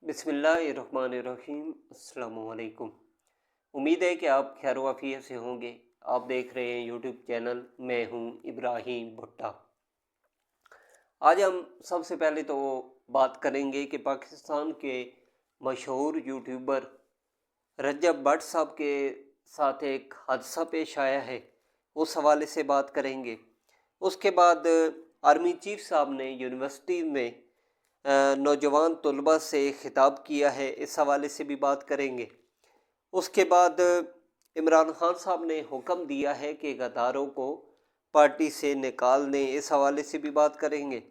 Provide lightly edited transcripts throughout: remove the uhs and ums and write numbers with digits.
बिस्मिल्लाहिर्रहमानिर्रहीम। अस्सलाम वालेकुम। उम्मीद है कि आप खैर वाफियत से होंगे। आप देख रहे हैं यूट्यूब चैनल, मैं हूं इब्राहिम भुट्टा। आज हम सबसे पहले तो बात करेंगे कि पाकिस्तान के मशहूर यूट्यूबर रजब भट्ट साहब के साथ एक हादसा पेश आया है, उस हवाले से बात करेंगे। उसके बाद आर्मी चीफ साहब ने यूनिवर्सिटी में नौजवान तलबा से खिताब किया है, इस हवाले से भी बात करेंगे। उसके बाद इमरान खान साहब ने हुक्म दिया है कि गद्दारों को पार्टी से निकाल दें, इस हवाले से भी बात करेंगे।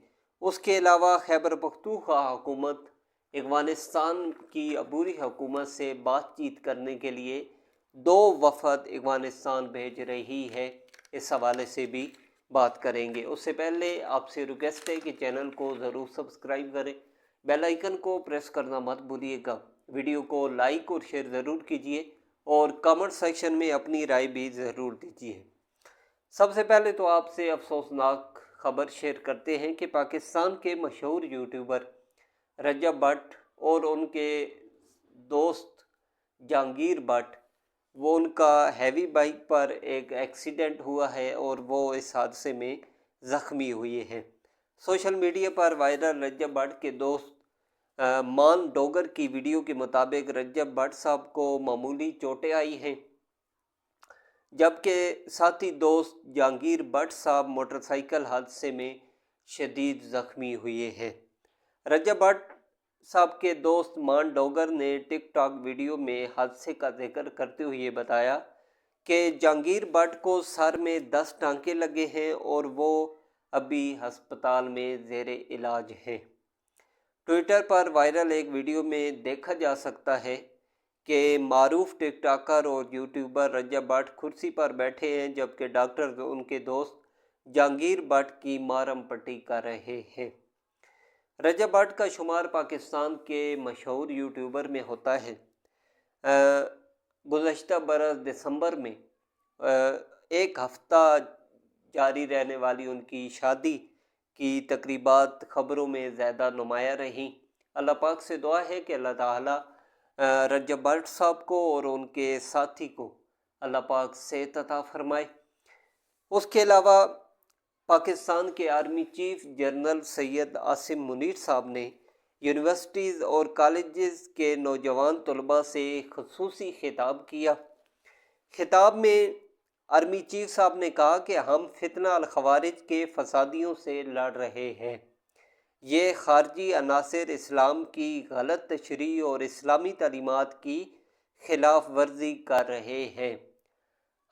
उसके अलावा खैबर पख्तूनख्वा हुकूमत अफ़गानिस्तान की अबूरी हुकूमत से बातचीत करने के लिए 2 वफ़द अफ़गानिस्तान भेज रही है, इस हवाले से भी बात करेंगे। उससे पहले आपसे रिक्वेस्ट है कि चैनल को ज़रूर सब्सक्राइब करें, बेल आइकन को प्रेस करना मत भूलिएगा। वीडियो को लाइक और शेयर ज़रूर कीजिए और कमेंट सेक्शन में अपनी राय भी ज़रूर दीजिए। सबसे पहले तो आपसे अफसोसनाक खबर शेयर करते हैं कि पाकिस्तान के मशहूर यूट्यूबर रजब भट्ट और उनके दोस्त जहांगीर भट्ट, वो उनका हैवी बाइक पर एक एक्सीडेंट हुआ है और वो इस हादसे में ज़ख्मी हुए हैं। सोशल मीडिया पर वायरल रजब भट्ट के दोस्त मान डोगर की वीडियो के मुताबिक रजब भट्ट साहब को मामूली चोटें आई हैं, जबकि साथी दोस्त जहांगीर भट्ट साहब मोटरसाइकिल हादसे में शदीद ज़ख्मी हुए हैं। रजब भट्ट साहब के दोस्त मान डोगर ने टिकटॉक वीडियो में हादसे का जिक्र करते हुए बताया कि जहांगीर भट्ट को सर में 10 टांके लगे हैं और वो अभी अस्पताल में ज़ेरे इलाज हैं। ट्विटर पर वायरल एक वीडियो में देखा जा सकता है कि मारूफ टिकटॉकर और यूट्यूबर रजब भट्ट कुर्सी पर बैठे हैं, जबकि डॉक्टर उनके दोस्त जहांगीर भट्ट की मारम पट्टी कर रहे हैं। रजब भट्ट का शुमार पाकिस्तान के मशहूर यूट्यूबर में होता है। गुज़श्ता बरस दिसंबर में एक हफ़्ता जारी रहने वाली उनकी शादी की तकरीबात ख़बरों में ज़्यादा नुमाया रहीं। अल्लाह पाक से दुआ है कि अल्लाह ताला रजब भट्ट साहब को और उनके साथी को अल्लाह पाक सेहत अता फरमाए। उसके अलावा पाकिस्तान के army chief general Syed Asim Munir साहब ने यूनिवर्सिटीज़ और कॉलेजेस के नौजवान तलबा से ख़ुसूसी खिताब किया। खिताब में आर्मी चीफ साहब ने कहा कि हम फितना अल खवारिज के फसादियों से लड़ रहे हैं। ये खारजी अनासर इस्लाम की गलत तशरीह और इस्लामी तालीमात की खिलाफ वर्जी कर रहे हैं।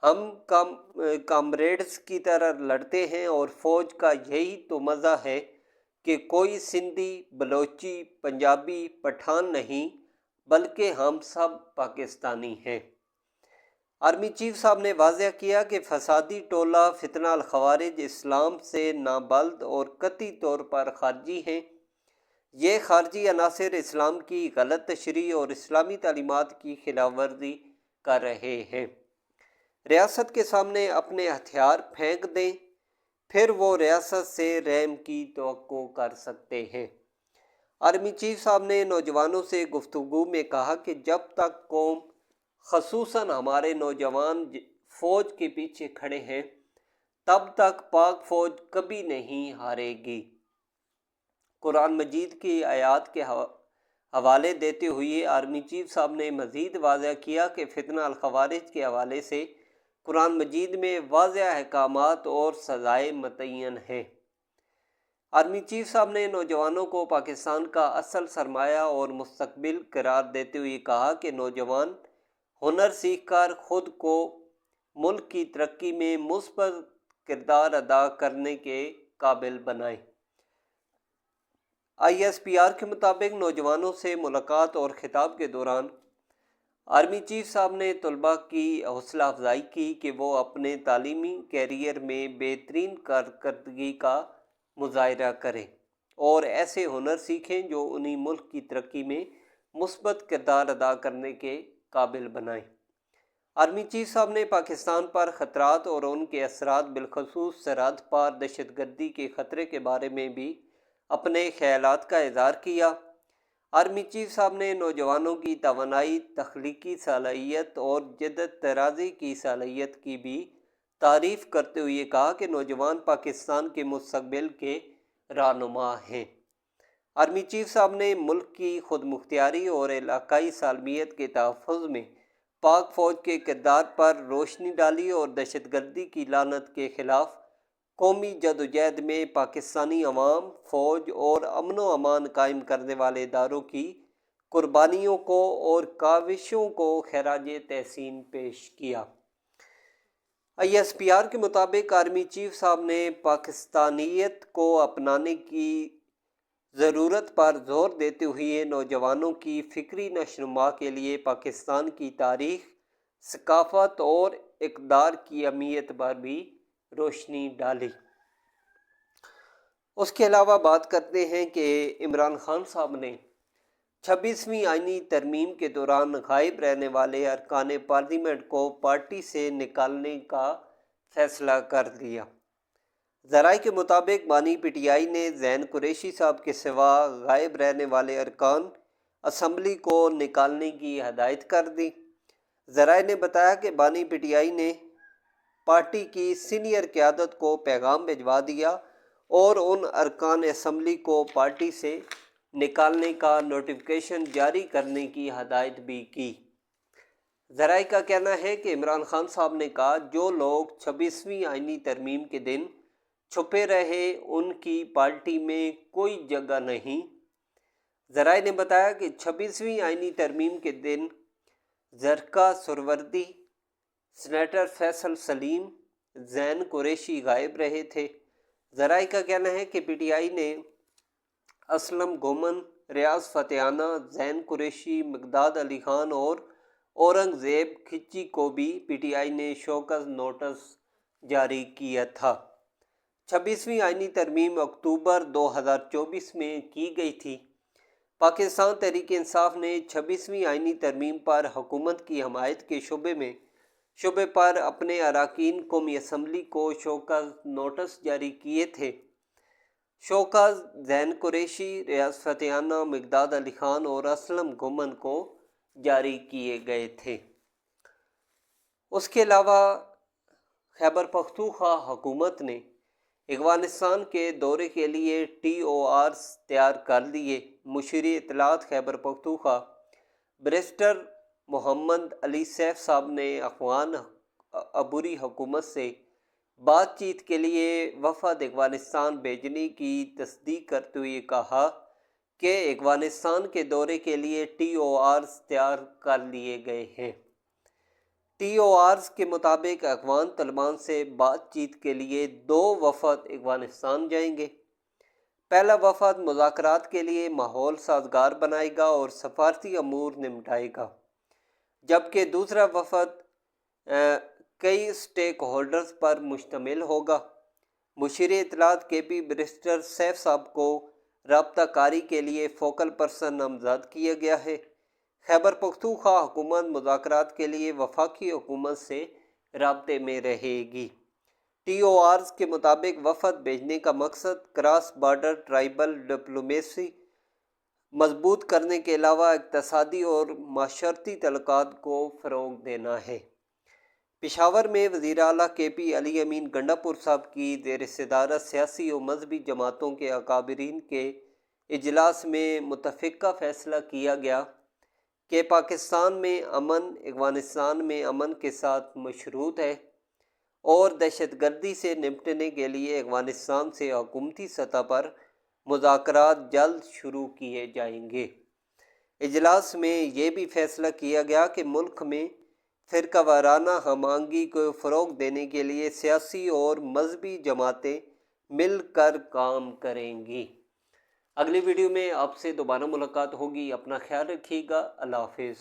हम कामरेड्स की तरह लड़ते हैं और फ़ौज का यही तो मज़ा है कि कोई सिंधी, बलोची, पंजाबी, पठान नहीं, बल्कि हम सब पाकिस्तानी हैं। आर्मी चीफ साहब ने वाज़ह किया कि फसादी टोला फितना अल खवारिज इस्लाम से नाबल्द और कतई तौर पर खारजी हैं। ये खारजी अनासर इस्लाम की गलत तशरीह और इस्लामी तालीमात की खिलाफ वर्जी कर रहे हैं। रियासत के सामने अपने हथियार फेंक दें, फिर वो रियासत से रहम की तवक्को कर सकते हैं। आर्मी चीफ साहब ने नौजवानों से गुफ्तगू में कहा कि जब तक कौम, ख़ुसूसन हमारे नौजवान फ़ौज के पीछे खड़े हैं, तब तक पाक फ़ौज कभी नहीं हारेगी। कुरान मजीद की आयत के हवाले देते हुए आर्मी चीफ साहब ने मज़ीद वाज़ह किया कि फितना अल खवारिज के हवाले से कुरान मजीद में वाज़ह अहकामात और सज़ाएँ मुतय्यन हैं। आर्मी चीफ साहब ने नौजवानों को पाकिस्तान का असल सरमाया और मुस्तकबिल करार देते हुए कहा कि नौजवान हुनर सीख कर ख़ुद को मुल्क की तरक्की में मुस्बत किरदार अदा करने के काबिल बनाएं। ISPR के मुताबिक नौजवानों से मुलाकात और खिताब के दौरान आर्मी चीफ साहब ने तलबा की हौसला अफजाई की कि वो अपने तालीमी कैरियर में बेहतरीन कारकर्दगी का मुजाहरा करें और ऐसे हुनर सीखें जो उन्हें मुल्क की तरक्की में मुस्बत किरदार अदा करने के काबिल बनाएं। आर्मी चीफ साहब ने पाकिस्तान पर ख़तरात और उनके असरात, बिलखसूस सरहद पार दहशतगर्दी के ख़तरे के बारे में भी अपने ख्यालात का इज़हार किया। आर्मी चीफ साहब ने नौजवानों की तवानाई, तख्लीकी सलाहियत और जद्दत तराज़ी की सलाहियत की भी तारीफ़ करते हुए कहा कि नौजवान पाकिस्तान के मुस्तक़बिल के रहनुमा हैं। आर्मी चीफ साहब ने मुल्क की खुद मुख्तियारी और इलाकाई सालमियत के तहफ़्फ़ुज़ में पाक फ़ौज के किरदार पर रोशनी डाली और दहशतगर्दी की लानत के ख़िलाफ़ कौमी जदोजहद में पाकिस्तानी अवाम, फ़ौज और अमन व अमान कायम करने वाले इदारों की कुर्बानियों को और काविशों को खराज तहसीन पेश किया। ISPR के मुताबिक आर्मी चीफ साहब ने पाकिस्तानियत को अपनाने की ज़रूरत पर ज़ोर देते हुए नौजवानों की फ़िक्री नशोनुमा के लिए पाकिस्तान की तारीख़, सकाफ़त और इक़दार की अहमियत पर भी रोशनी डाली। उसके अलावा बात करते हैं कि इमरान खान साहब ने 26वीं आईनी तरमीम के दौरान गायब रहने वाले अरकान पार्लियामेंट को पार्टी से निकालने का फ़ैसला कर लिया। ज़राए के मुताबिक बानी PTI ने ज़ैन कुरैशी साहब के सिवा गायब रहने वाले अरकान असम्बली को निकालने की हदायत कर दी। ज़राए ने बताया कि बानी PTI ने पार्टी की सीनियर क़यादत को पैगाम भिजवा दिया और उन अरकान असम्बली को पार्टी से निकालने का नोटिफिकेशन जारी करने की हदायत भी की। ज़राए का कहना है कि इमरान खान साहब ने कहा, जो लोग 26वीं आईनी तरमीम के दिन छुपे रहे उनकी पार्टी में कोई जगह नहीं। ज़राए ने बताया कि 26वीं आईनी तरमीम के दिन ज़रका सुरवर्दी, सेनेटर फैसल सलीम, ज़ैन कुरैशी गायब रहे थे। ज़राए का कहना है कि PTI ने असलम गोमन, रियाज फतेहाना, ज़ैन कुरैशी, मिक़दाद अली खान और औरंगज़ेब खिच्ची को भी PTI ने शोकस नोटिस जारी किया था। 26वीं आईनी तरमीम अक्टूबर 2024 में की गई थी। पाकिस्तान तहरीक इंसाफ ने 26वीं आईनी तरमीम पर हुकूमत की हमायत के शुबे पर अपने अरकान कौमी असम्बली को शोकस नोटिस जारी किए थे। शोकस ज़ैन कुरैशी, रियाज फतेहाना, मिक़दाद अली खान और असलम गोमन को जारी किए गए थे। उसके अलावा खैबर पख्तूनख्वा हुकूमत ने अफ़गानिस्तान के दौरे के लिए TORs तैयार कर लिए। मुशीर इत्तलात खैबर पख्तूनख्वा बैरिस्टर मोहम्मद अली सैफ साहब ने अफ़गान अबूरी हुकूमत से बातचीत के लिए वफ़द अफ़गानिस्तान भेजने की तस्दीक करते हुए कहा कि अफ़गानिस्तान के दौरे के लिए TORs तैयार कर लिए गए हैं। TORs के मुताबिक अफ़गान तालिबान से बातचीत के लिए 2 वफ़द अफ़गानिस्तान जाएंगे। पहला वफ़द मुज़ाकरात के लिए माहौल साजगार बनाएगा और सफारती अमूर निपटाएगा, जबकि दूसरा वफ़द कई स्टेक होल्डर्स पर मुश्तमिल होगा। मुशीर इत्तलात KP बैरिस्टर सैफ साहब को राब्ता कारी के लिए फोकल पर्सन नामज़द किया गया है। खैबर पख्तूनख्वा हुकूमत मुज़ाकरात के लिए वफाकी हुकूमत से राब्ते में रहेगी। TORs के मुताबिक वफ़द भेजने का मकसद क्रॉस बॉर्डर ट्राइबल डिप्लोमेसी मजबूत करने के अलावा इक़्तिसादी और माशरती तल्लुकात को फ़रोग़ देना है। पेशावर में वज़ीर आला KP अली अमीन गंडापुर साहब की ज़ेर सदारत सियासी और मजहबी जमातों के अकाबरीन के इजलास में मुतफ़िक़ा फ़ैसला किया गया कि पाकिस्तान में अमन अफ़गानिस्तान में अमन के साथ मशरूत है और दहशतगर्दी से निपटने के लिए अफ़गानिस्तान से हुकूमती सतह पर मुज़ाकरात जल्द शुरू किए जाएंगे। इजलास में ये भी फैसला किया गया कि मुल्क में फ़िरका वाराना हमआहंगी को फ़रोग़ देने के लिए सियासी और मजहबी जमातें मिलकर काम करेंगी। अगली वीडियो में आपसे दोबारा मुलाकात होगी। अपना ख्याल रखिएगा। अल्लाह हाफ़िज़।